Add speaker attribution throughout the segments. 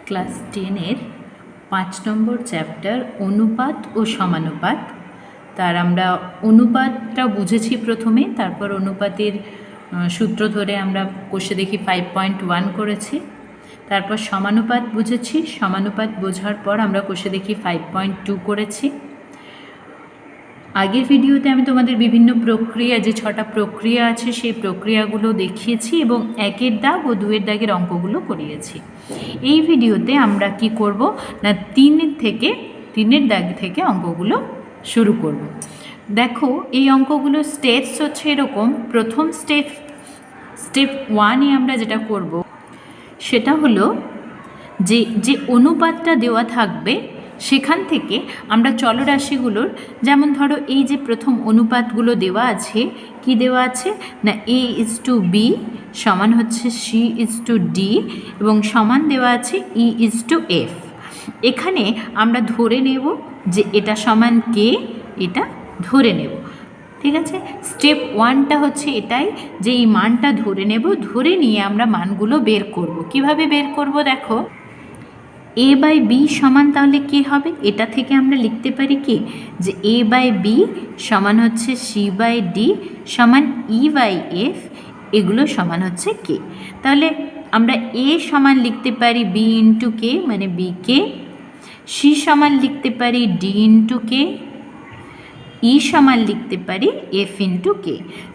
Speaker 1: Class 10-এর 5 নম্বর chapter অনুপাত ও সমানুপাত। তার আমরা অনুপাতটা বুঝেছি প্রথমে, তারপর অনুপাতের সূত্র ধরে আমরা কোষে দেখি 5.1 করেছি। তারপর সমানুপাত বুঝেছি, সমানুপাত বোঝার পর আমরা কোষে দেখি 5.2 করেছি। আগের ভিডিওতে আমি তোমাদের বিভিন্ন প্রক্রিয়া, যে 6টা প্রক্রিয়া আছে সেই প্রক্রিয়াগুলো দেখিয়েছি এবং 1-এর দাগ ও 2-এর দাগের অঙ্কগুলো করিয়েছি। এই ভিডিওতে আমরা কি করব না 3-এর দাগ থেকে অঙ্কগুলো শুরু করব। দেখো এই অঙ্কগুলো স্টেপস হচ্ছে এরকম। প্রথম স্টেপ 1-এ আমরা যেটা করব সেটা হলো যে অনুপাতটা দেওয়া থাকবে সেখান থেকে আমরা চলরাশিগুলোর, যেমন ধরো এই যে প্রথম অনুপাতগুলো দেওয়া আছে, কি দেওয়া আছে না A/B সমান হচ্ছে C/D এবং সমান দেওয়া আছে E/F। এখানে আমরা ধরে নেব যে এটা সমান K, এটা ধরে নেব। ঠিক আছে, স্টেপ 1টা হচ্ছে এটাই যে এই মানটা ধরে নেব, ধরে নিয়ে আমরা মানগুলো বের করব। কিভাবে বের করব দেখো, A/B সমান তাহলে কি হবে, এটা থেকে আমরা লিখতে পারি কি যে A/B সমান হচ্ছে C/D সমান E/F, এগুলো সমান হচ্ছে K। তাহলে আমরা A সমান লিখতে পারি B ইন্টু K মানে BK, C সমান লিখতে পারি D ইন্টু K, E সমান লিখতে পারি F ইন্টু K।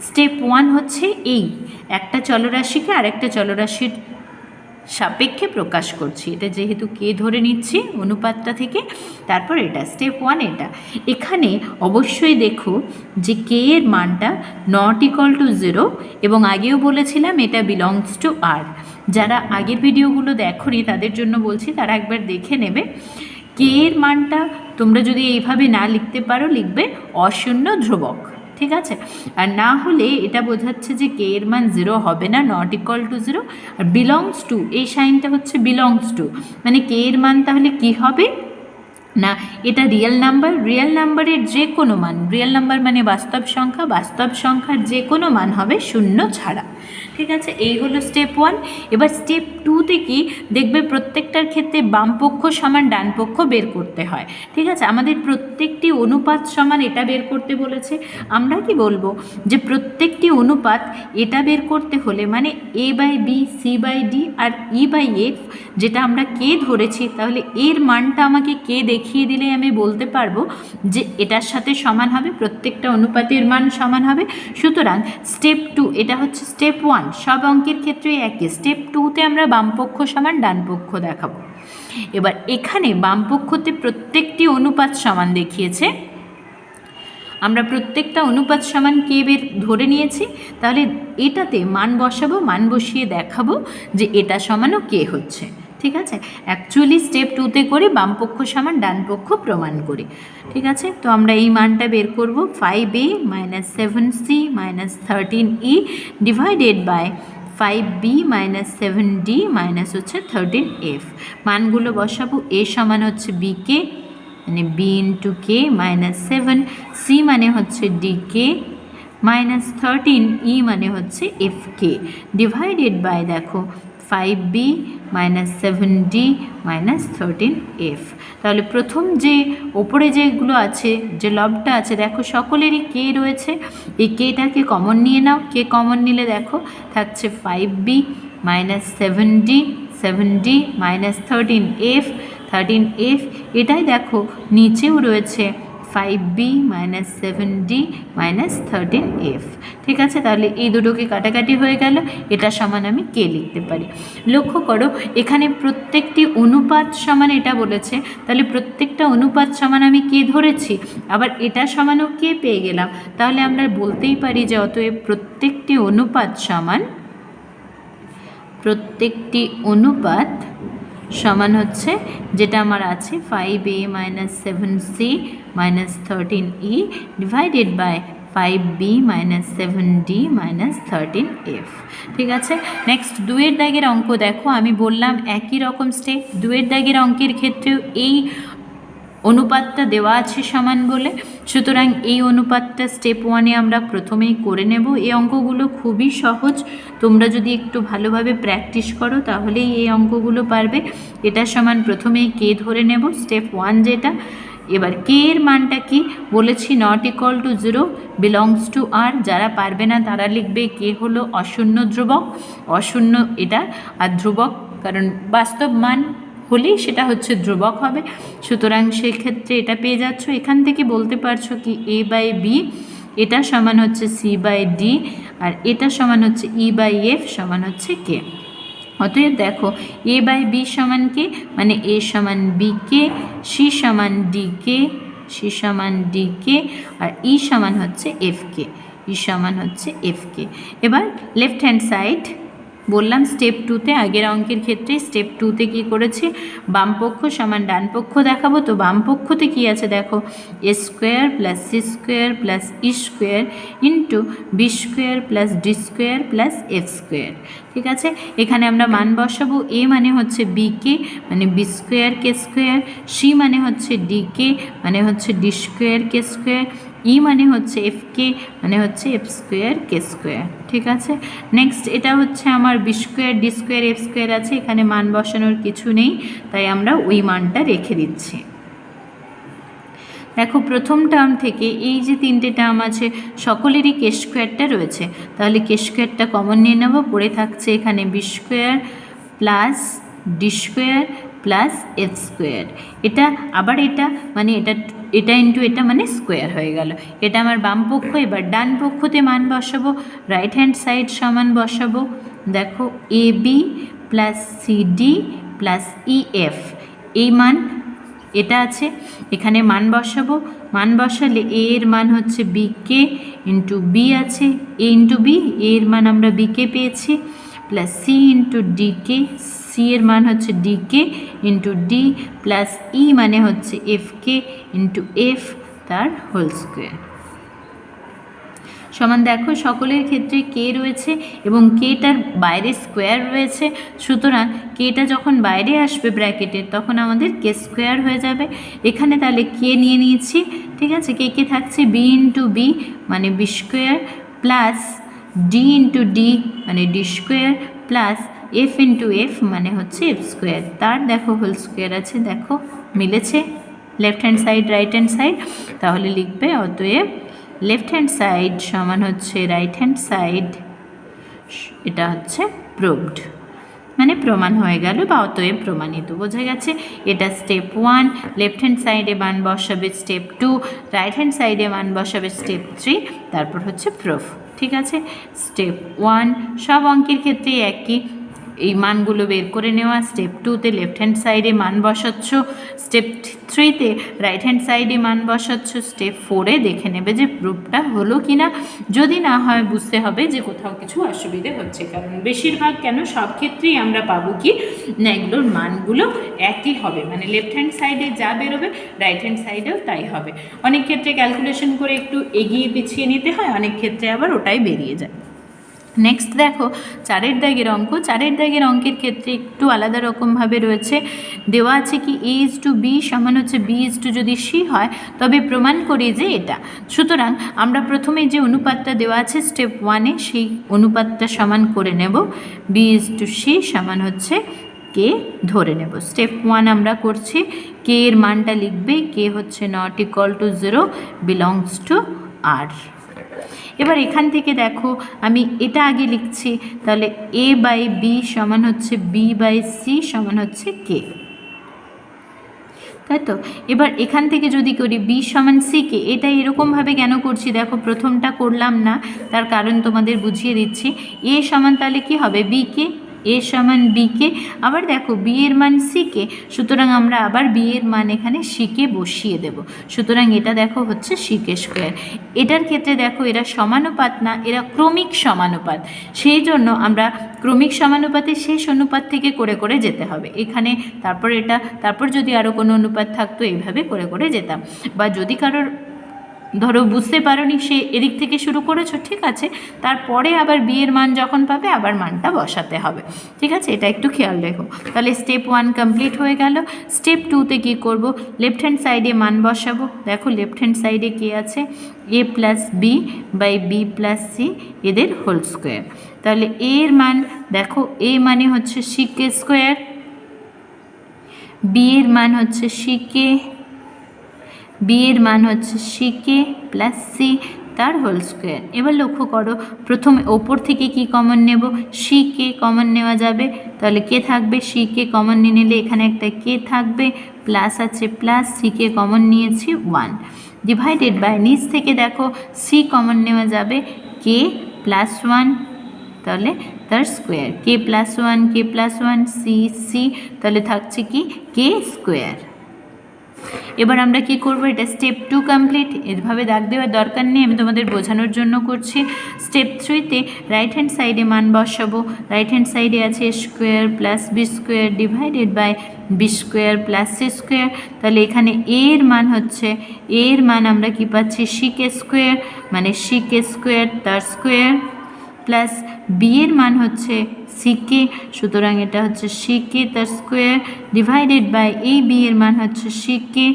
Speaker 1: স্টেপ 1 হচ্ছে এই একটা চলরাশিকে আরেকটা চলরাশির সাপেক্ষে প্রকাশ করছি। এটা যেহেতু কে ধরে নিচ্ছি অনুপাতটা থেকে, তারপর এটা স্টেপ 1 এটা। এখানে অবশ্যই দেখো যে কে এর মানটা নট ইকুয়াল টু 0 এবং আগেও বলেছিলাম এটা বিলংস টু আর। যারা আগের ভিডিওগুলো দেখোনি তাদের জন্য বলছি, তারা একবার দেখে নেবে। কে এর মানটা তোমরা যদি এইভাবে না লিখতে পারো, লিখবে অশূন্য ধ্রুবক। ঠিক আছে, আর না হলে এটা বোঝাচ্ছে যে কে এর মান 0 হবে না, নট ইকুয়াল টু 0। আর বিলংস টু, এই সাইনটা হচ্ছে বিলংস টু, মানে কে এর মান তাহলে কি হবে না এটা রিয়েল নাম্বার, রিয়েল নাম্বারের যে কোনো মান, রিয়েল নাম্বার মানে বাস্তব সংখ্যা, বাস্তব সংখ্যার যে কোনো মান হবে 0 ছাড়া। ঠিক আছে, এই হলো স্টেপ 1। এবার স্টেপ 2তে কি দেখবে, প্রত্যেকটার ক্ষেত্রে বামপক্ষ সমান ডানপক্ষ বের করতে হয়। ঠিক আছে, আমাদের প্রত্যেকটি অনুপাত সমান এটা বের করতে বলেছে। আমরা কি বলবো যে প্রত্যেকটি অনুপাত এটা বের করতে হলে মানে A/B C/D আর E/F, যেটা আমরা কে ধরেছি, তাহলে এর মানটা আমাকে কে দেখিয়ে দিলে আমি বলতে পারবো যে এটার সাথে সমান হবে, প্রত্যেকটা অনুপাতের মান সমান হবে। সুতরাং স্টেপ 2, এটা হচ্ছে স্টেপ 1, সব অঙ্কের ক্ষেত্রে একই। স্টেপ 2তে আমরা বামপক্ষ সমান ডানপক্ষ দেখাবো। এবার এখানে বামপক্ষতে প্রত্যেকটি অনুপাত সমান দেখিয়েছে, আমরা প্রত্যেকটা অনুপাত সমান কে বের ধরে নিয়েছি, তাহলে এটাতে মান বসাবো, মান বসিয়ে দেখাবো যে এটা সমানও কে হচ্ছে। ঠিক আছে, অ্যাকচুয়ালি স্টেপ 2তে করে বামপক্ষ সমান ডানপক্ষ প্রমাণ করি। ঠিক আছে, তো আমরা এই মানটা বের করব 5A - 7C - 13E divided by 5B - 7D minus হচ্ছে 13F। মানগুলো বসাবো, A সমান হচ্ছে BK মানে B into K minus 7, C মানে হচ্ছে DK মাইনাস 13, E মানে হচ্ছে FK ডিভাইডেড বাই দেখো 5B - 7D মাইনাস 13F। তাহলে প্রথম যে ওপরে যেগুলো আছে, যে লবটা আছে, দেখো সকলেরই কে রয়েছে, এই কেটাকে কমন নিয়ে নাও। কে কমন নিলে দেখো থাকছে 5B - 7D মাইনাস 13F, এটাই দেখো নিচেও রয়েছে 5B - 7D মাইনাস 13F। ঠিক আছে, তাহলে এই দুটোকে কাটাকাটি হয়ে গেল, এটা সমান আমি কে লিখতে পারি। লক্ষ্য করো এখানে প্রত্যেকটি অনুপাত সমান এটা বলেছে, তাহলে প্রত্যেকটা অনুপাত সমান আমি কে ধরেছি, আবার এটা সমানও কে পেয়ে গেলাম, তাহলে আমরা বলতেই পারি যে অতএব প্রত্যেকটি অনুপাত সমান হচ্ছে যেটা আমার আছে 5A - 7C - 13E divided by 5B - 7D minus 13F। ঠিক আছে, নেক্সট 2-এর দাগের অঙ্ক দেখো। আমি বললাম একই রকম স্টেপ, 2-এর দাগের অঙ্কের ক্ষেত্রেও এই অনুপাতটা দেওয়া আছে সমান বলে, সুতরাং এই অনুপাতটা স্টেপ 1-এ আমরা প্রথমেই করে নেব। এই অঙ্কগুলো খুবই সহজ, তোমরা যদি একটু ভালোভাবে প্র্যাকটিস করো তাহলেই এই অঙ্কগুলো পারবে। এটা সমান প্রথমেই কে ধরে নেব, স্টেপ 1 যেটা। এবার কে এর মানটা কি বলেছি, not equal to 0, belongs to R. যারা পারবে না তারা লিখবে কে হলো অশূন্য ধ্রুবক, অশূন্য এটা, আর ধ্রুবক কারণ বাস্তব মান হলেই সেটা হচ্ছে ধ্রুবক হবে। সুতরাং সেক্ষেত্রে এটা পেয়ে যাচ্ছ। এখান থেকে বলতে পারছো কি a বাই বি, এটা সমান হচ্ছে c বাই ডি, আর এটা সমান হচ্ছে e বাই এফ সমান হচ্ছে কে। অতএব দেখো a বাই বি সমান কে, মানে a সমান বি কে, c সমান ডি কে, c সমান ডি কে, আর e সমান হচ্ছে এফ কে, e সমান হচ্ছে এফ কে। এবার লেফট হ্যান্ড সাইড বললাম স্টেপ 2-তে, আগের অঙ্কের ক্ষেত্রে স্টেপ 2-তে কী করেছি, বামপক্ষ সমান ডান পক্ষ দেখাবো। তো বামপক্ষতে কী আছে দেখো, A square plus C square plus E square into B square plus D square plus F square. ঠিক আছে, এখানে আমরা মান বসাবো। এ মানে হচ্ছে বি কে, মানে B square K square, C মানে হচ্ছে ডি কে, মানে হচ্ছে ডি স্কোয়ার কে স্কোয়ার, ই মানে হচ্ছে এফ কে, মানে হচ্ছে এফ স্কোয়ার কে স্কোয়ার। ঠিক আছে, নেক্সট এটা হচ্ছে আমার B square D square F square আছে, এখানে মান বসানোর কিছু নেই, তাই আমরা ওই মানটা রেখে দিচ্ছি। দেখো প্রথম টার্ম থেকে এই যে তিনটে টার্ম আছে সকলেরই কে স্কোয়ারটা রয়েছে, তাহলে কে স্কোয়ারটা কমন নিয়ে নেব। পড়ে থাকছে এখানে B square plus D square plus F square. এটা আবার এটা মানে এটা ইন্টু এটা মানে স্কোয়ার হয়ে গেল। এটা আমার বাম পক্ষ। এবার ডান পক্ষতে মান বসাবো, রাইট হ্যান্ড সাইড সমান বসাবো। দেখো A B plus C D plus E F, এই মান এটা আছে, এখানে মান বসাবো। মান বসালে এ এর মান হচ্ছে বি কে ইন্টু বি আছে, এ ইন্টু বি, এর মান আমরা বি কে পেয়েছি, প্লাস সি ইন্টু ডি কে, সি এর মান হচ্ছে D K into D, plus ই মানে হচ্ছে এফ কে ইন্টু এফ তার হোল স্কোয়ার সমান। দেখো সকলের ক্ষেত্রে কে রয়েছে এবং কেটার বাইরে স্কোয়ার রয়েছে, সুতরাং কেটা যখন বাইরে আসবে ব্র্যাকেটের তখন আমাদের কে স্কোয়ার হয়ে যাবে। এখানে তাহলে কে নিয়ে নিয়েছি, ঠিক আছে, কে কে থাকছে বি ইন্টু বি মানে B square, plus D into D মানে D square, plus F into F মানে হচ্ছে এফ স্কোয়ার, তার দেখো হোল স্কোয়ার আছে। দেখো মিলেছে left hand side right hand side, তাহলে লিখবে অতএব লেফট হ্যান্ড সাইড সমান হচ্ছে রাইট হ্যান্ড সাইড, এটা হচ্ছে প্রুভড, মানে প্রমাণ হয়ে গেল বা অতএব প্রমাণিত। বোঝা গেছে, এটা স্টেপ 1, লেফট হ্যান্ড সাইডে মান বসাবে স্টেপ 2, রাইট হ্যান্ড সাইডে মান বসাবে স্টেপ 3, তারপর হচ্ছে প্রুফ। ঠিক আছে, স্টেপ 1 সব অঙ্কের ক্ষেত্রেই একই, এই মানগুলো বের করে নেওয়া। স্টেপ 2-তে লেফট হ্যান্ড সাইডে মান বসাচ্ছ, স্টেপ 3-তে রাইট হ্যান্ড সাইডে মান বসাচ্ছ, স্টেপ 4-এ দেখে নেবে যে প্রুফটা হলো কি না। যদি না হয় বুঝতে হবে যে কোথাও কিছু অসুবিধে হচ্ছে, কারণ বেশিরভাগ কেন সব ক্ষেত্রেই আমরা পাবো কি না এগুলোর মানগুলো একই হবে, মানে লেফট হ্যান্ড সাইডে যা বেরোবে রাইট হ্যান্ড সাইডেও তাই হবে। অনেক ক্ষেত্রে ক্যালকুলেশন করে একটু এগিয়ে পিছিয়ে নিতে হয়, অনেক ক্ষেত্রে আবার ওটাই বেরিয়ে যায়। নেক্সট দেখো 4-এর দাগের অঙ্ক। 4-এর দাগের অঙ্কের ক্ষেত্রে একটু আলাদা রকমভাবে রয়েছে, দেওয়া আছে কি এ ইজ টু বি সমান হচ্ছে বি ইজ টু যদি সি হয় তবে প্রমাণ করি যে এটা। সুতরাং আমরা প্রথমে যে অনুপাতটা দেওয়া আছে স্টেপ 1-এ সেই অনুপাতটা সমান করে নেব, বি ইজ টু সি সমান হচ্ছে কে ধরে নেব। স্টেপ 1 আমরা করছি, কে এর মানটা লিখবে, কে হচ্ছে not equal to 0, belongs to R. এবার এখান থেকে দেখো আমি এটা আগে লিখছি, তাহলে এ বাই বি সমান হচ্ছে বি বাই সি সমান হচ্ছে কে, তাই তো। এবার এখান থেকে যদি করি বি সমান সি কে, এটা এরকমভাবে কেন করছি দেখো, প্রথমটা করলাম না, তার কারণ তোমাদের বুঝিয়ে দিচ্ছি। এ সমান তাহলে কি হবে বি কে, এ সমান বি কে, আবার দেখো বি এর মান সি কে, সুতরাং আমরা আবার বি এর মান এখানে সি কে বসিয়ে দেব। সুতরাং এটা দেখো হচ্ছে সি কে স্কোয়ার। এটার ক্ষেত্রে দেখো এরা সমানুপাত না, এরা ক্রমিক সমানুপাত, সেই জন্য আমরা ক্রমিক সমানুপাতে শেষ অনুপাত থেকে করে করে যেতে হবে এখানে, তারপর এটা, তারপর যদি আরও কোনো অনুপাত থাকতো এইভাবে করে করে যেতাম। বা যদি কারোর ধরো বুঝতে পারোনি, সে এদিক থেকে শুরু করেছো, ঠিক আছে, তারপরে আবার বি এর মান যখন পাবে আবার মানটা বসাতে হবে, ঠিক আছে, এটা একটু খেয়াল রেখো। তাহলে স্টেপ 1 কমপ্লিট হয়ে গেল। স্টেপ 2তে কী করব, লেফট হ্যান্ড সাইডে মান বসাবো। দেখো লেফট হ্যান্ড সাইডে কী আছে, A plus B by B plus C এদের হোল স্কোয়ার। তাহলে এ এর মান দেখো, এ মানে হচ্ছে সিকে স্কোয়ার, বি এর মান হচ্ছে সিকে, বি এর মান হচ্ছে সিকে প্লাস সি তার হোল স্কোয়ার। এবার লক্ষ্য করো, প্রথমে ওপর থেকে কি কমন নেব, সিকে কমন নেওয়া যাবে, তাহলে কে থাকবে, সিকে কমন নিয়ে নিলে এখানে একটা কে থাকবে, প্লাস আছে প্লাস সিকে কমন নিয়েছি 1 ডিভাইডেড বাই নিচ থেকে দেখো সি কমন নেওয়া যাবে, কে প্লাস 1 তাহলে তার স্কোয়ার, কে প্লাস 1 কে প্লাস 1 সি সি, তাহলে থাকছে কি কে স্কোয়ার। এবার আমরা কি করব, এটা স্টেপ 2 কমপ্লিট, এভাবে দাগ দেওয়ার দরকার নেই, আমি তোমাদের বোঝানোর জন্য করছি। স্টেপ 3তে রাইট হ্যান্ড সাইডে মান বসাবো। রাইট হ্যান্ড সাইডে আছে square plus B square divided by B square plus C square. তাহলে এখানে এর মান হচ্ছে, এর মান আমরা কি পাচ্ছি, সিকে স্কোয়ার, মানে সিকে স্কোয়ার তার স্কোয়ার, প্লাস বি এর মান হচ্ছে সিকে, সুতরাং এটা হচ্ছে সিকে তার স্কোয়ার ডিভাইডেড বাই এই বি এর মান হচ্ছে সিকে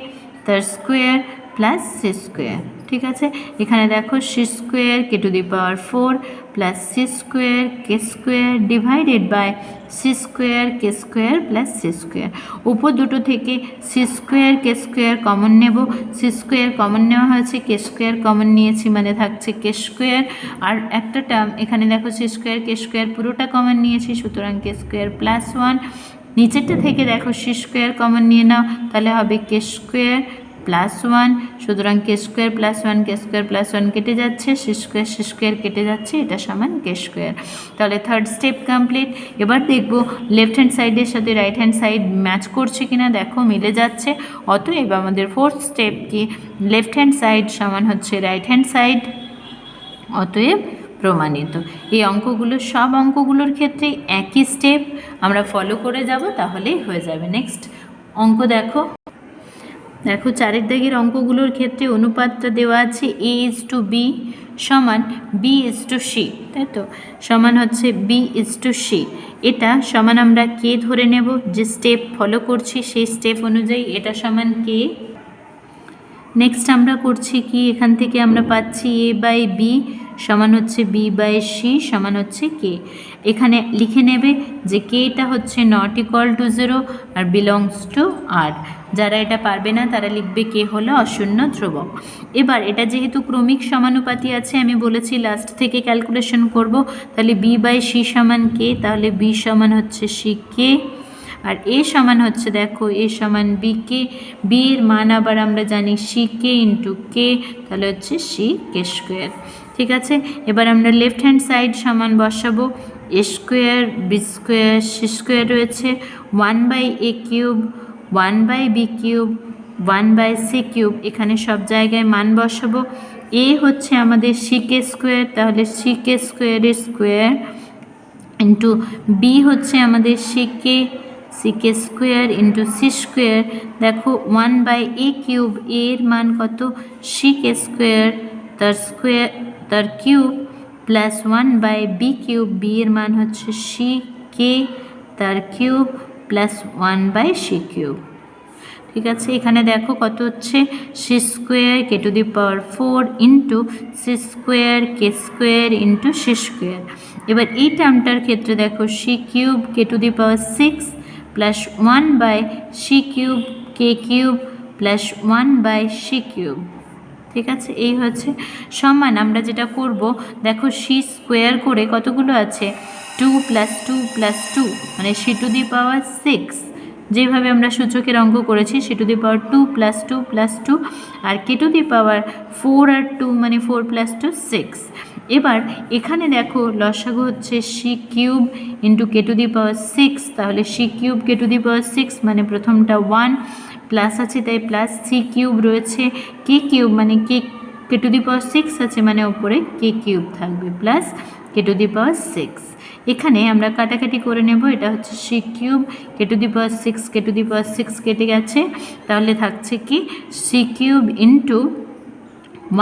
Speaker 1: তার স্কোয়ার প্লাস সি স্কোয়ার, ঠিক আছে। এখানে দেখো C square K to the power 4 plus C square K square divided by C square K square plus C square. উপর দুটো থেকে C square K square common নেব, সি স্কোয়ার কমন নেওয়া হয়েছে, কে স্কোয়ার কমন নিয়েছি, মানে থাকছে কে স্কোয়ার, আর একটা টার্ম এখানে দেখো সি স্কোয়ার কে স্কোয়ার পুরোটা কমন নিয়েছি, সুতরাং কে স্কোয়ার প্লাস 1। নিচেরটা থেকে দেখো সি স্কোয়ার কমন নিয়ে নাও, তাহলে হবে কে স্কোয়ার প্লাস 1, সুতরাং কে স্কোয়ার প্লাস 1 কে স্কোয়ার প্লাস 1 কেটে যাচ্ছে, সি স্কোয়ার কেটে যাচ্ছে, এটা সমান কে স্কোয়ার। তাহলে থার্ড স্টেপ কমপ্লিট। এবার দেখব লেফট হ্যান্ড সাইডের সাথে রাইট হ্যান্ড সাইড ম্যাচ করছে কিনা, দেখো মিলে যাচ্ছে, অতএব আমাদের ফোর্থ স্টেপ কি, লেফট হ্যান্ড সাইড সমান হচ্ছে রাইট হ্যান্ড সাইড, অতএব প্রমাণিত। এই অঙ্কগুলো সব অঙ্কগুলোর ক্ষেত্রেই একই স্টেপ আমরা ফলো করে যাব, তাহলেই হয়ে যাবে। নেক্সট অঙ্ক দেখো, দেখো চারের দাগের অঙ্কগুলোর ক্ষেত্রে অনুপাতটা দেওয়া আছে এ ইজ টু বি সমান বি ইজ টু সি, তাই তো, সমান হচ্ছে বি ইজ টু সি। এটা সমান আমরা কে ধরে নেব, যে স্টেপ ফলো করছি সেই স্টেপ অনুযায়ী এটা সমান কে। নেক্সট আমরা করছি কি, এখান থেকে আমরা পাচ্ছি এ বাই বি সমান হচ্ছে বি বাই সি সমান হচ্ছে কে। এখানে লিখে নেবে যে কেটা হচ্ছে নট ইকুয়াল টু 0 আর বিলংস টু আর। যারা এটা পারবে না তারা লিখবে কে হলো অশূন্য ধ্রুবক। এবার এটা যেহেতু ক্রমিক সমানুপাতি আছে, আমি বলেছি লাস্ট থেকে ক্যালকুলেশন করব, তাহলে বি বাই সি সমান কে, তাহলে বি সমান হচ্ছে সি কে, আর এ সমান হচ্ছে দেখো এ সমান বি কে, বি এর মান আবার আমরা জানি সি কে ইন্টু কে, তাহলে হচ্ছে সি কে স্কোয়ার, ঠিক আছে। এবার আমরা লেফট হ্যান্ড সাইড সমান বসাবো, A square B square C square রয়েছে, 1 by A cube 1 by B cube 1 by C cube, এখানে সব জায়গায় মান বসাবো। এ হচ্ছে আমাদের সি কে স্কোয়ার, তাহলে সি কে স্কোয়ারের স্কোয়ার ইন্টু বি হচ্ছে আমাদের C K square into C square, দেখো 1 বাই এ কিউব, এর মান কত সি কে স্কোয়ার তার cube plus 1 by B cube, B এর মান হচ্ছে সি কে তার cube plus 1 by C cube, ঠিক আছে। এখানে দেখো কত হচ্ছে C square K to the power 4 into C square K square into C square. এবার এই টার্মটার ক্ষেত্রে দেখো C cube K to the power 6 plus 1 by C cube K cube plus 1 by C cube, ঠিক আছে। এই হচ্ছে সমান আমরা যেটা করব, দেখো সি স্কোয়ার করে কতগুলো আছে 2 প্লাস 2 প্লাস 2 মানে সি টু দি পাওয়ার 6, যেভাবে আমরা সূচকের অঙ্ক করেছি C to the power 2 plus 2 plus 2, আর কে টু দি পাওয়ার 4 আর 2 মানে 4 প্লাস 2 6। এবার এখানে দেখো লসাগু হচ্ছে C cube into K to the power 6, তাহলে C cube K to the power 6 মানে প্রথমটা 1 প্লাস আছে তাই প্লাস সি কিউব রয়েছে, কে কিউব মানে কে টু দি পাওয়ার 6 আছে মানে ওপরে কে কিউব থাকবে plus K to the power 6। এখানে আমরা কাটাকাটি করে নেব, এটা হচ্ছে C cube K to the power 6 K to the power 6 কেটে গেছে, তাহলে থাকছে কি C cube into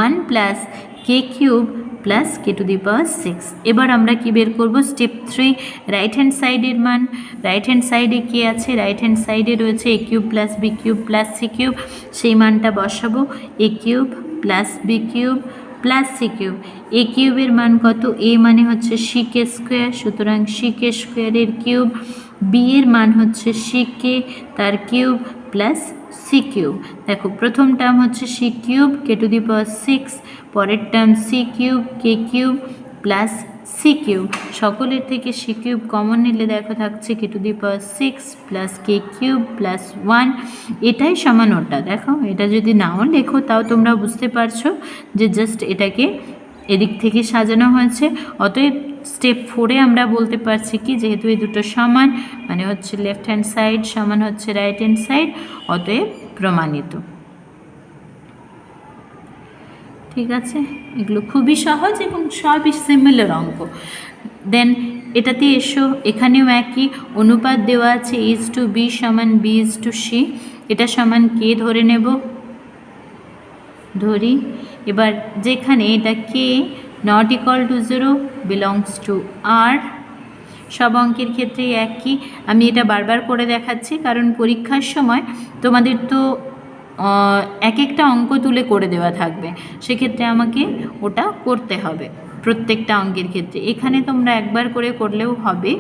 Speaker 1: 1 plus K cube plus K to the power 6। এবার আমরা কি বের করব? স্টেপ 3, রাইট হ্যান্ড সাইডের মান। রাইট হ্যান্ড সাইডে কি আছে? রাইট হ্যান্ড সাইডে রয়েছে A cube plus B cube plus C cube. সেই মানটা বসাবো, A cube plus B cube plus C cube. A কিউবের মান কত? এ মানে হচ্ছে সিকে স্কোয়ার, সুতরাং সিকে স্কোয়ারের কিউব। বি এর মান হচ্ছে সিকে তার কিউব প্লাস সি কিউব। দেখো প্রথম টার্ম হচ্ছে C cube K to the power 6, পরের term C cube K cube plus C cube. সকলের থেকে সি কিউব কমন নিলে দেখো থাকছে K to the power 6 plus K cube plus 1। এটাই সমান ওটা। দেখো এটা যদি নাও লেখো তাও তোমরা বুঝতে পারছো যে জাস্ট এটাকে এদিক থেকে সাজানো হয়েছে। অতএব স্টেপ 4-এ আমরা বলতে পারছি কি, যেহেতু এই দুটো সমান মানে হচ্ছে লেফট হ্যান্ড সাইড সমান হচ্ছে রাইট হ্যান্ড সাইড, অতএব প্রমাণিত। ঠিক আছে, এগুলো খুবই সহজ এবং সবই সিমিলার অঙ্ক। দেন এটাতে এসো, এখানেও একই অনুপাত দেওয়া আছে A/B সমান B/C। এটা সমান কে ধরে নেব, ধরি। এবার যেখানে এটা K not equal to 0 belongs to R, সব অঙ্কের ক্ষেত্রেই একই। আমি এটা বারবার করে দেখাচ্ছি কারণ পরীক্ষার সময় তোমাদের তো এক একটা অঙ্ক তুলে করে দেওয়া থাকবে, সেক্ষেত্রে আমাকে ওটা করতে হবে প্রত্যেকটা অঙ্কের ক্ষেত্রে। এখানে তোমরা একবার করে করলেও হবে,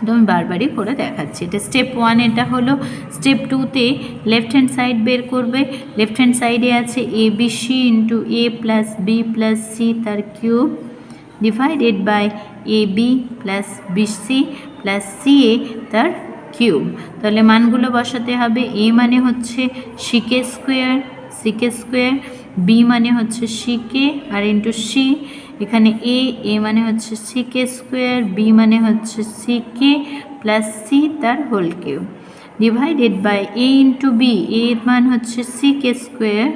Speaker 1: তো আমি বারবারই করে দেখাচ্ছি। এটা স্টেপ 1 এটা হলো। স্টেপ 2-তে লেফট হ্যান্ড সাইড বের করবে। লেফট হ্যান্ড সাইডে আছে A B C into A plus B plus C তার cube divided by A B plus B C plus C A তার কিউব। তাহলে মানগুলো বসাতে হবে। এ মানে হচ্ছে C K square, C K square, B মানে হচ্ছে সিকে আর ইন্টু সি, এখানে এ মানে হচ্ছে সিকে স্কোয়ার, বি মানে হচ্ছে সিকে প্লাস সি তার whole cube divided by A into B, এর মান হচ্ছে সিকে স্কোয়ার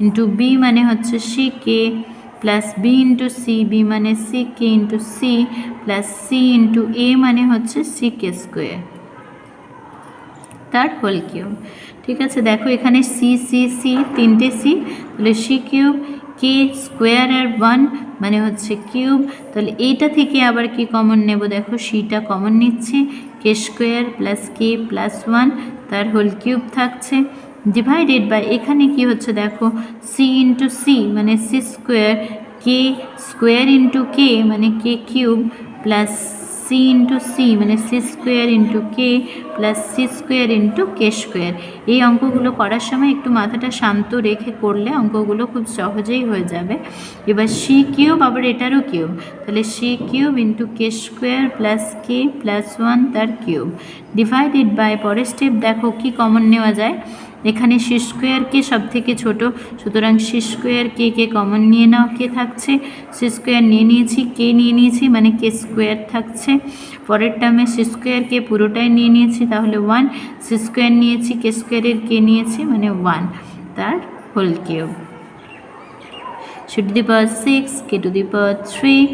Speaker 1: ইন্টু বি মানে হচ্ছে C K plus B into C, B মানে C K into C plus C into A মানে হচ্ছে সিকে স্কোয়ার তার হোল কিউব। ঠিক আছে, দেখো এখানে সি সি সি তিনটে সি, তাহলে সি কিউব কে স্কোয়ার আর 1 মানে হচ্ছে কিউব। তাহলে এইটা থেকে আবার কি কমন নেব? দেখো সিটা কমন নিচ্ছি, K square plus K plus 1 তার হোল কিউব থাকছে ডিভাইডেড বাই এখানে কি হচ্ছে দেখো সি ইন্টু সি মানে C square, K square into K মানে K cube plus C into C মানে C square into K plus C square into K square. এই অঙ্কগুলো করার সময় একটু মাথাটা শান্ত রেখে করলে অঙ্কগুলো খুব সহজেই হয়ে যাবে। এবার সি কিউব আবার এটারও কিউব, তাহলে C cube into K square plus K plus 1 তার কিউব ডিভাইডেড বাই পরের স্টেপ দেখো কি কমন নেওয়া যায়। এখানে সি স্কোয়ারকে সব থেকে ছোটো, সুতরাং সি স্কোয়ার কে কমন নিয়ে নাও, কে থাকছে, সি স্কোয়ার নিয়ে নিয়েছি, কে নিয়ে নিয়েছি মানে কে স্কোয়ার থাকছে। পরের টার্মে সি স্কোয়ারকে পুরোটাই নিয়ে নিয়েছি, তাহলে 1, সি স্কোয়ার নিয়েছি কে স্কোয়ারের কে নিয়েছি মানে 1 তার whole cube C to the power 6 K to the power 3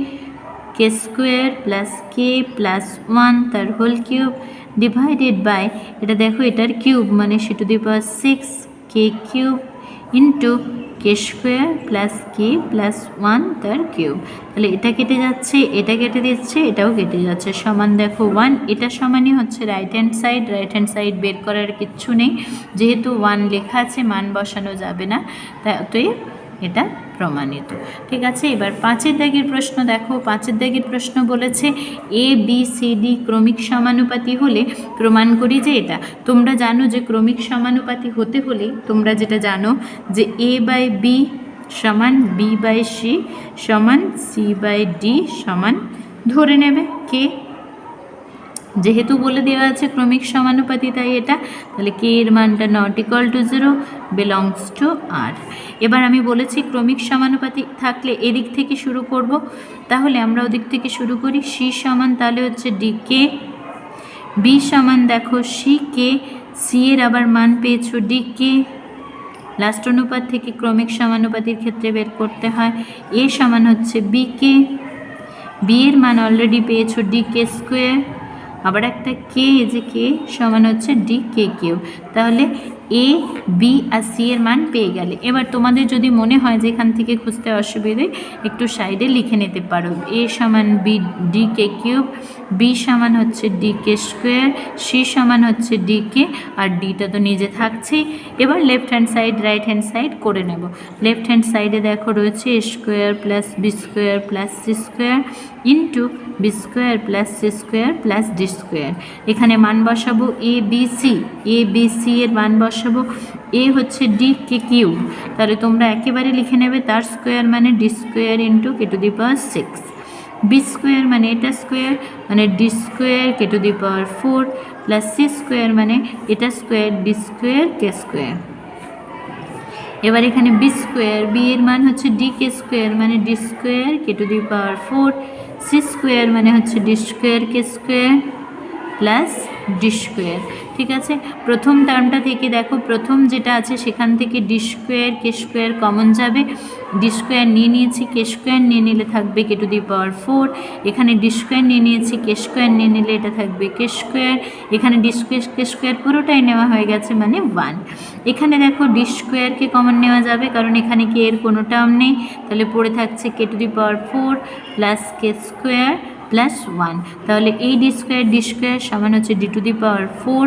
Speaker 1: K square plus K plus 1 তার হোল কিউব ডিভাইডেড বাই এটা দেখো এটার কিউব মানে C to the power 6 K cube into K square plus K plus 1 তার cube. তাহলে এটা কেটে যাচ্ছে, এটা কেটে দিচ্ছে, এটাও কেটে যাচ্ছে, সমান দেখো 1। এটা সমানই হচ্ছে right hand side. Right hand side বের করার কিচ্ছু নেই, যেহেতু 1 লেখা আছে মান বসানো যাবে না, তাই এটা প্রমাণিত। ঠিক আছে, এবার 5-এর দাগের প্রশ্ন দেখো। 5-এর দাগের প্রশ্ন বলেছে এ বি সি ডি ক্রমিক সমানুপাতি হলে প্রমাণ করি যে এটা। তোমরা জানো যে ক্রমিক সমানুপাতি হতে হলে তোমরা যেটা জানো যে এ বাই বি সমান বি বাই সি সমান সি বাই ডি সমান ধরে নেবে কে, যেহেতু বলে দেওয়া আছে ক্রমিক সমানুপাতি তাই এটা, তাহলে কে এর মানটা not equal to 0 belongs to R. এবার আমি বলেছি ক্রমিক সমানুপাতি থাকলে এদিক থেকে শুরু করব, তাহলে আমরা ওদিক থেকে শুরু করি। সি সমান তাহলে হচ্ছে ডি কে, বি সমান দেখো সি কে, সি এর আবার মান পেয়েছো ডি কে, লাস্ট অনুপাত থেকে ক্রমিক সমানুপাতির ক্ষেত্রে বের করতে হয়। এ সমান হচ্ছে বি কে, বি এর মান অলরেডি পেয়েছো ডি কে স্কোয়ার, আবার একটা কে, যে কে সমান হচ্ছে ডি কে কিউ। তাহলে এ বি আর সি এর মান পেয়ে গেলে এবার তোমাদের যদি মনে হয় যে এখান থেকে খুঁজতে অসুবিধে একটু সাইডে লিখে নিতে পারো। এ সমান B D K cube, B সমান হচ্ছে ডি কে স্কোয়ার, সি সমান হচ্ছে ডি কে, আর ডিটা তো নিজে থাকছেই। এবার left hand side right hand side করে নেব। লেফট হ্যান্ড সাইডে দেখো রয়েছে A square plus B square plus C square into B square plus C square plus D square. এখানে মান বসাবো এ বি সি এর মান বসাবো। এ হচ্ছে ডি কে কিউব, তাহলে তোমরা একেবারে লিখে নেবে তার স্কোয়ার মানে D square into K to the power 6। B square মানে এটা স্কোয়ার মানে D square K to the power 4 plus C square মানে এটা square D square K square. এবার এখানে বি স্কোয়ার, বি এর মান হচ্ছে ডি কে স্কোয়ার মানে D square K to the power 4, C square মানে হচ্ছে D square K square plus D square. ঠিক আছে, প্রথম টার্মটা থেকে দেখো প্রথম যেটা আছে সেখান থেকে D square K square common যাবে। ডি স্কোয়ার নিয়ে নিয়েছি, কে স্কোয়ার নিয়ে নিলে থাকবে কে টু দি পাওয়ার 4। এখানে ডি স্কোয়ার নিয়ে নিয়েছি, কে স্কোয়ার নিয়ে নিলে এটা থাকবে কে স্কোয়ার। এখানে ডি স্কোয়ার কে স্কোয়ার পুরোটাই নেওয়া হয়ে গেছে মানে 1। এখানে দেখো ডি স্কোয়ারকে কমন নেওয়া যাবে কারণ এখানে কে এর কোনো টার্ম নেই, তাহলে পড়ে থাকছে K to the power 4 plus K square plus 1। তাহলে এই ডি স্কোয়ার সমান হচ্ছে D to the power 4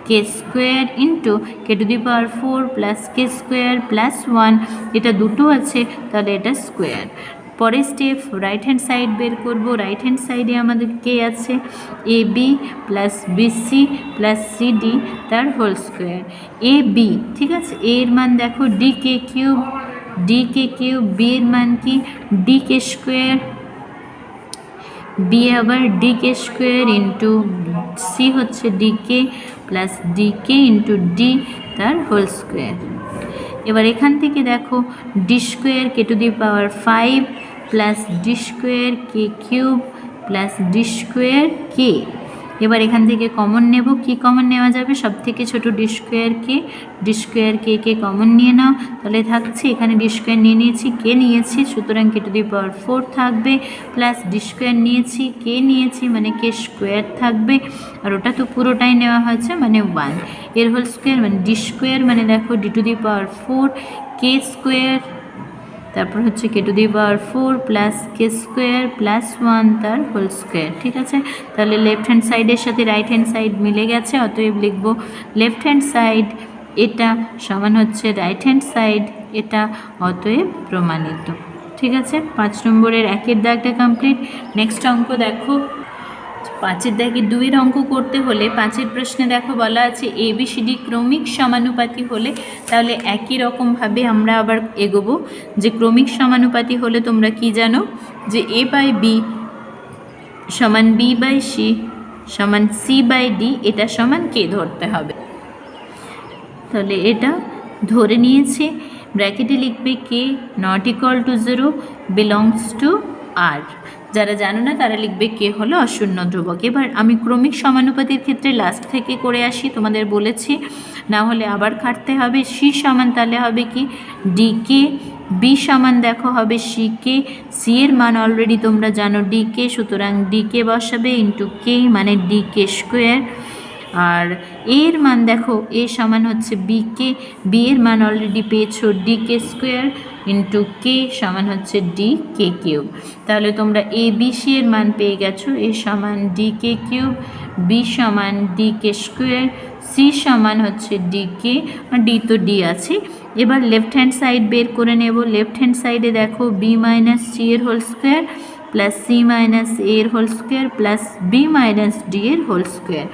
Speaker 1: K square into K to the power 4 plus K square plus 1। এটা দুটো আছে তাহলে এটা স্কোয়ার। পরের স্টেপ রাইট হ্যান্ড সাইড বের করব। রাইট হ্যান্ড সাইডে আমাদের কে আছে A B plus B C plus C D তার হোল স্কোয়ার। এ বি, ঠিক আছে, এর মান দেখো ডি কে কিউব, বি এর মান কি ডি কে স্কোয়ার, বি আবার D K square into C হচ্ছে D K plus D K into D তার হোল স্কোয়ার। এবার এখান থেকে দেখো D square K to the power 5 plus D square K cube plus D square K. এবার এখান থেকে কমন নেব, কি কমন নেওয়া যাবে, সব থেকে ছোটো ডি স্কোয়ার কে কমন নিয়ে নাও, তাহলে থাকছে এখানে ডি স্কোয়ার নিয়ে নিয়েছি, কে নিয়েছি, সুতরাং কে টু দি পাওয়ার 4 থাকবে প্লাস ডি স্কোয়ার নিয়েছি, কে নিয়েছি মানে কে স্কোয়ার থাকবে, আর ওটা তো পুরোটাই নেওয়া হয়েছে মানে 1। এর হোল স্কোয়ার মানে ডি স্কোয়ার মানে দেখো D to the power 4 K square, তারপর হচ্ছে K to the power 4 plus K square plus 1 তার হোল স্কোয়ার। ঠিক আছে, তাহলে লেফট হ্যান্ড সাইডের সাথে রাইট হ্যান্ড সাইড মিলে গেছে, অতএব লিখব লেফট হ্যান্ড সাইড এটা সমান হচ্ছে রাইট হ্যান্ড সাইড এটা, অতএব প্রমাণিত। ঠিক আছে, 5 নম্বরের 1-এর দাগটা কমপ্লিট। নেক্সট অঙ্ক দেখো 5-এর দাগে 2-এর অঙ্ক করতে হলে 5-এর প্রশ্নে দেখো বলা আছে ABCD ক্রমিক সমানুপাতি হলে, তাহলে একই রকমভাবে আমরা আবার এগোবো যে ক্রমিক সমানুপাতি হলে তোমরা কি জানো যে A বাই বি সমান B বাই সি সমান C বাই ডি, এটা সমান কে ধরতে হবে। তাহলে এটা ধরে নিয়েছে, ব্র্যাকেটে লিখবে K not equal to 0 belongs to R. যারা জানো না তারা লিখবে কে হলো অশূন্য ধ্রুবক। এবার আমি ক্রমিক সমানুপাতির ক্ষেত্রে লাস্ট থেকে করে আসি, তোমাদের বলেছি, না হলে আবার খাটতে হবে। সি সমান তাহলে হবে কি ডি কে, বি সমান দেখো হবে সি কে, সি এর মান অলরেডি তোমরা জানো ডি কে, সুতরাং ডি কে বসাবে ইন্টু কে মানে ডি কে স্কোয়ার। আর এর মান দেখো এ সমান হচ্ছে বি কে, বি এর মান অলরেডি পেয়েছো ডি কে স্কোয়ার ইন্টু কে সমান হচ্ছে ডি কে কিউব। তাহলে তোমরা এ বি সি এর মান পেয়ে গেছো, এ সমান ডি কে কিউব, বি সমান ডি কে স্কোয়ার, সি সমান হচ্ছে ডি কে, আর ডি তো ডি আছে। এবার লেফট হ্যান্ড সাইড বের করে নেব। লেফট হ্যান্ড সাইডে দেখো বি মাইনাস সি এর whole square plus C minus A এর whole square plus B minus D এর হোল স্কোয়ার।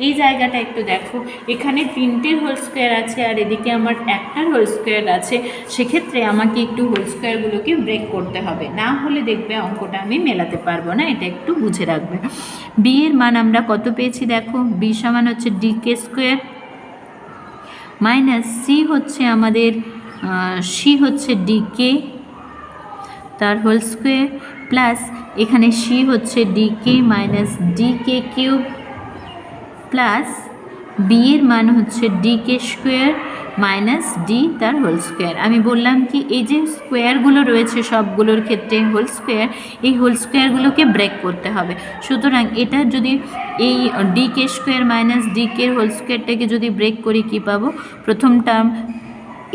Speaker 1: এই জায়গাটা একটু দেখো, এখানে 3টের হোল স্কোয়ার আছে আর এদিকে আমার 1টার হোল স্কোয়ার আছে, সেক্ষেত্রে আমাকে একটু হোল স্কোয়ারগুলোকে ব্রেক করতে হবে, না হলে দেখবে অঙ্কটা আমি মেলাতে পারবো না, এটা একটু বুঝে রাখবে। বি এর মান আমরা কত পেয়েছি দেখো, বি সমান হচ্ছে D K square minus C হচ্ছে আমাদের সি হচ্ছে ডি কে তার হোল স্কোয়ার প্লাস এখানে সি হচ্ছে ডি কে মাইনাস ডি কে কিউব প্লাস বি এর মান হচ্ছে D K square minus D তার হোল স্কোয়ার। আমি বললাম কি এই যে স্কোয়ারগুলো রয়েছে সবগুলোর ক্ষেত্রে হোল স্কোয়ার, এই হোল স্কোয়ারগুলোকে ব্রেক করতে হবে। সুতরাং এটা যদি এই D K square minus D কে হোল স্কোয়ারটাকে যদি ব্রেক করি কী পাবো? প্রথম টার্ম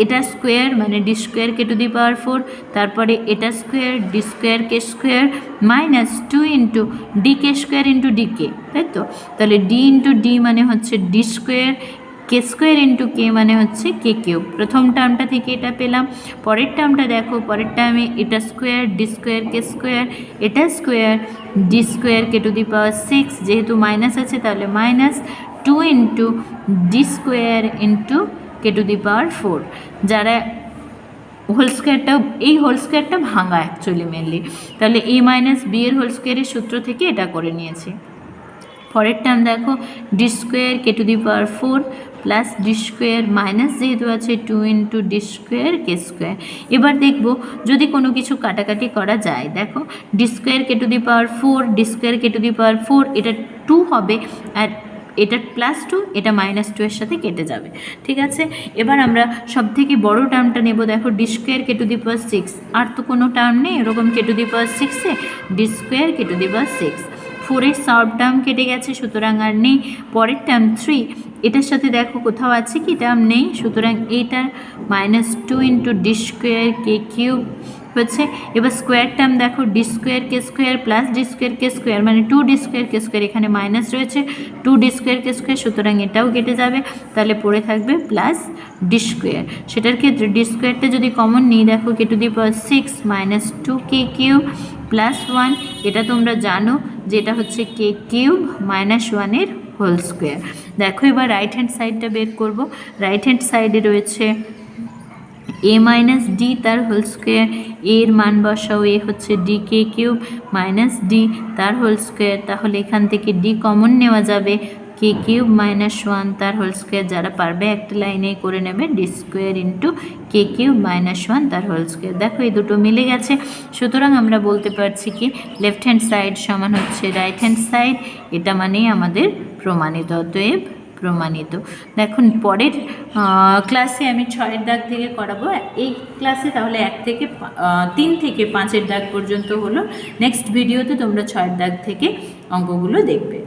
Speaker 1: এটা স্কোয়ার মানে D square K to the power 4, তারপরে এটা square D square K square minus 2 into D K square into D K, তাই তো? তাহলে ডি ইন্টু ডি মানে হচ্ছে D square, K square into K মানে হচ্ছে কে কিউব। প্রথম টার্মটা থেকে এটা পেলাম। পরের টার্মটা দেখো, পরের টার্মে এটা square D square K square, এটা square D square K to the power 6, যেহেতু মাইনাস আছে তাহলে minus 2 into D square into K to the power 4। যারা হোল স্কোয়ারটা, এই হোল স্কোয়ারটা ভাঙা অ্যাকচুয়ালি মেনলি, তাহলে এ মাইনাস বি এর হোল স্কোয়ারের সূত্র থেকে এটা করে নিয়েছি। পরের টার্ম দেখো D square K to the power 4 plus D square minus যেহেতু আছে 2 into D square K square. এবার দেখব যদি কোনো কিছু কাটাকাটি করা যায়। দেখো D square K to the power 4, D square K to the power 4, এটা 2 হবে, আর এটা প্লাস 2, এটা মাইনাস 2 এর সাথে কেটে যাবে। ঠিক আছে, এবার আমরা সব থেকে বড়ো টার্মটা নেব। দেখো D square K to the power 6, আর তো কোনো টার্ম নেই এরকম কে টু দি পাওয়ার 6-এ, D square K to the power 6, 4-এর সব টার্ম কেটে গেছে, সুতরাং আর নেই। পরের টার্ম 3, এটার সাথে দেখো কোথাও আছে কি টার্ম নেই, সুতরাং এইটার minus 2 into D square K cube হচ্ছে। এবার স্কোয়ার টার্ম দেখো D square K square plus D square K square মানে 2 ডি স্কোয়ার কে স্কোয়ার, এখানে মাইনাস রয়েছে 2 ডি স্কোয়ার কে স্কোয়ার, সুতরাং এটাও কেটে যাবে, তাহলে পড়ে থাকবে প্লাস ডি স্কোয়ার। সেটার ক্ষেত্রে ডি স্কোয়ারটা যদি কমন নিই, দেখো k to the power 6 minus 2 k cube plus 1, এটা তোমরা জানো যে এটা হচ্ছে কে কিউব মাইনাস 1-এর হোল স্কোয়ার। দেখো এবার রাইট হ্যান্ড সাইডটা বের করব। রাইট হ্যান্ড সাইডে রয়েছে এ মাইনাস ডি তার হোল স্কোয়ার, এর মান বসাও, এ হচ্ছে ডি কে কিউব মাইনাস ডি তার হোল স্কোয়ার, তাহলে এখান থেকে ডি কমন নেওয়া যাবে, কে কিউব মাইনাস 1 তার হোল স্কোয়ার। যারা পারবে একটা লাইনে করে নেবে ডি স্কোয়ার ইন্টু কে কিউব মাইনাস 1 তার হোল স্কোয়ার। দেখো এই দুটো মিলে গেছে, সুতরাং আমরা বলতে পারছি কি লেফট হ্যান্ড সাইড সমান হচ্ছে রাইট হ্যান্ড সাইড, এটা মানেই আমাদের প্রমাণিত, অতএব প্রমাণিত। দেখুন পরের ক্লাসে আমি 6-এর দাগ থেকে করাবো, এই ক্লাসে তাহলে 3 থেকে 5-এর দাগ পর্যন্ত হলো। নেক্সট ভিডিওতে তোমরা 6-এর দাগ থেকে অঙ্কগুলো দেখবে।